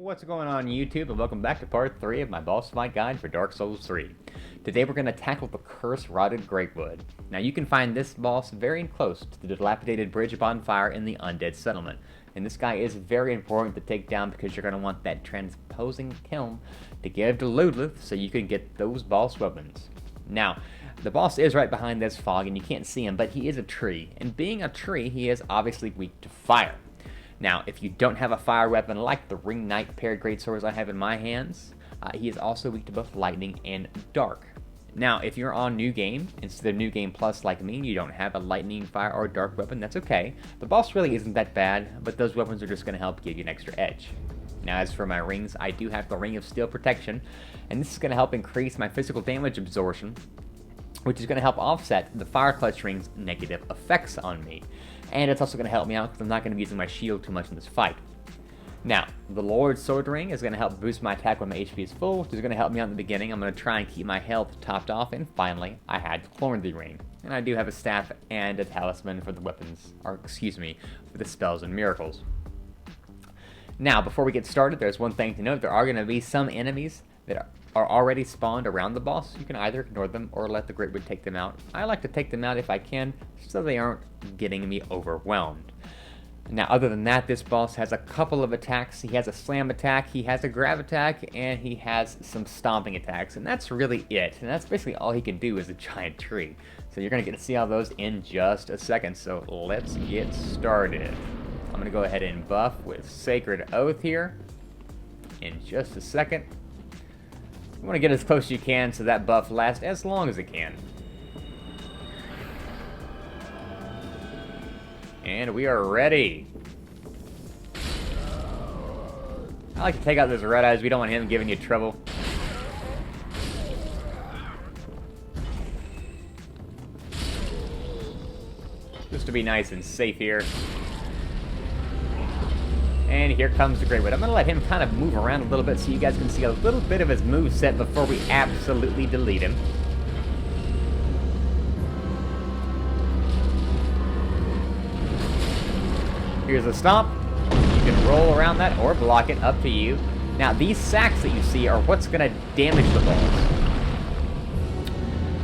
What's going on YouTube, and welcome back to part 3 of my boss fight guide for Dark Souls 3. Today we're going to tackle the Curse Rotted Greatwood. Now you can find this boss very close to the dilapidated bridge upon fire in the Undead Settlement. And this guy is very important to take down because you're going to want that transposing kiln to give to Lothric so you can get those boss weapons. Now, the boss is right behind this fog and you can't see him, but he is a tree. And being a tree, he is obviously weak to fire. Now, if you don't have a fire weapon like the Ring Knight paired Greatswords I have in my hands, he is also weak to both lightning and dark. Now, if you're on New Game, instead of New Game Plus like me, you don't have a lightning, fire, or dark weapon, that's okay. The boss really isn't that bad, but those weapons are just going to help give you an extra edge. Now, as for my rings, I do have the Ring of Steel Protection, and this is going to help increase my physical damage absorption, which is going to help offset the Fire Clutch Ring's negative effects on me. And it's also going to help me out because I'm not going to be using my shield too much in this fight. Now, the Lord's Sword Ring is going to help boost my attack when my HP is full, which is going to help me out in the beginning. I'm going to try and keep my health topped off, and finally, I had the Chloranthy Ring. And I do have a staff and a talisman for the weapons, or excuse me, for the spells and miracles. Now, before we get started, there's one thing to note. There are going to be some enemies that are already spawned around the boss. You can either ignore them or let the Greatwood take them out. I like to take them out if I can, so they aren't getting me overwhelmed. Now, other than that, this boss has a couple of attacks. He has a slam attack, he has a grab attack, and he has some stomping attacks, and that's really it. And that's basically all he can do as a giant tree. So you're going to get to see all those in just a second, so let's get started. I'm going to go ahead and buff with Sacred Oath here in just a second. You want to get as close as you can so that buff lasts as long as it can. And we are ready. I like to take out those red eyes. We don't want him giving you trouble. Just to be nice and safe here. And here comes the Greatwood. I'm going to let him kind of move around a little bit so you guys can see a little bit of his moveset before we absolutely delete him. Here's a stomp. You can roll around that or block it, up to you. Now, these sacks that you see are what's going to damage the balls.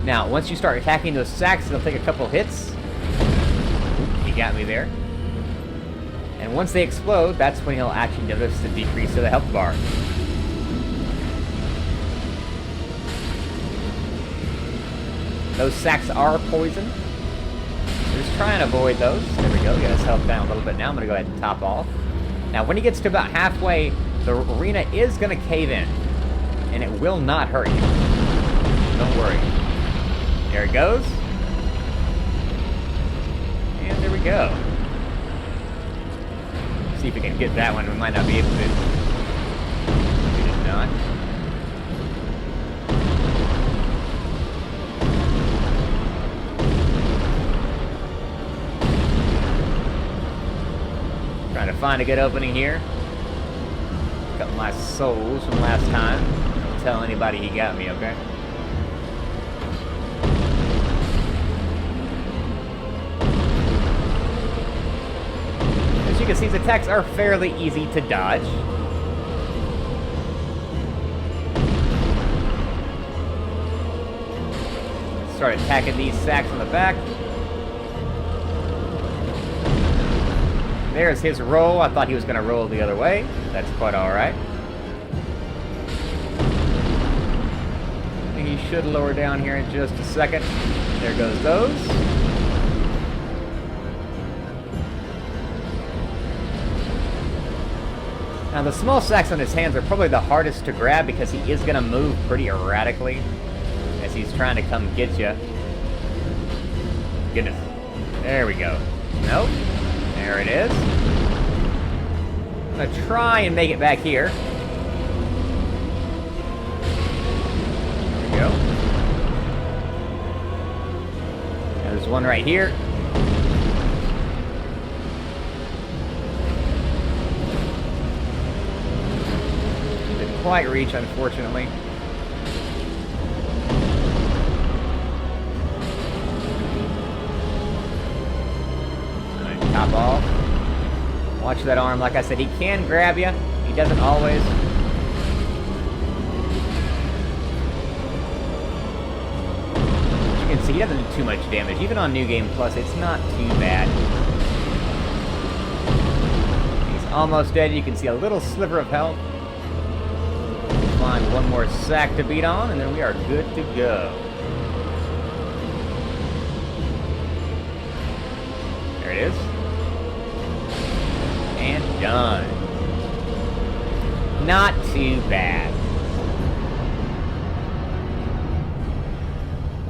Now, once you start attacking those sacks, they'll take a couple hits. Oop, he got me there. And once they explode, that's when he'll actually notice the decrease of the health bar. Those sacks are poison. Just try and avoid those. There we go, get his health down a little bit now. I'm going to go ahead and top off. Now, when he gets to about halfway, the arena is going to cave in. And it will not hurt you. Don't worry. There it goes. And there we go. See if we can get that one. We might not be able to. We did not. Trying to find a good opening here. Got my souls from last time. Don't tell anybody he got me, okay? As you can see, his attacks are fairly easy to dodge. Start attacking these sacks on the back. There's his roll. I thought he was going to roll the other way. That's quite alright. He should lower down here in just a second. There goes those. Now, the small sacks on his hands are probably the hardest to grab because he is going to move pretty erratically as he's trying to come get you. Goodness. There we go. Nope. There it is. I'm going to try and make it back here. There we go. Now, there's one right here. Didn't quite reach, unfortunately. Top off. Watch that arm. Like I said, he can grab you. He He doesn't always. As you can see, he doesn't do too much damage. Even on New Game Plus, it's not too bad. He's almost dead. You can see a little sliver of health. Find one more sack to beat on, and then we are good to go. There it is. And done. Not too bad.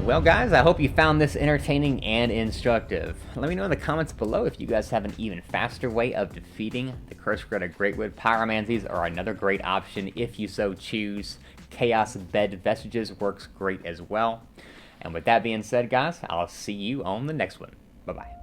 Well, guys, I hope you found this entertaining and instructive. Let me know in the comments below if you guys have an even faster way of defeating the Curse Rotted Greatwood. Pyromancers are another great option if you so choose. Chaos Bed Vestiges works great as well. And with that being said, guys, I'll see you on the next one. Bye-bye.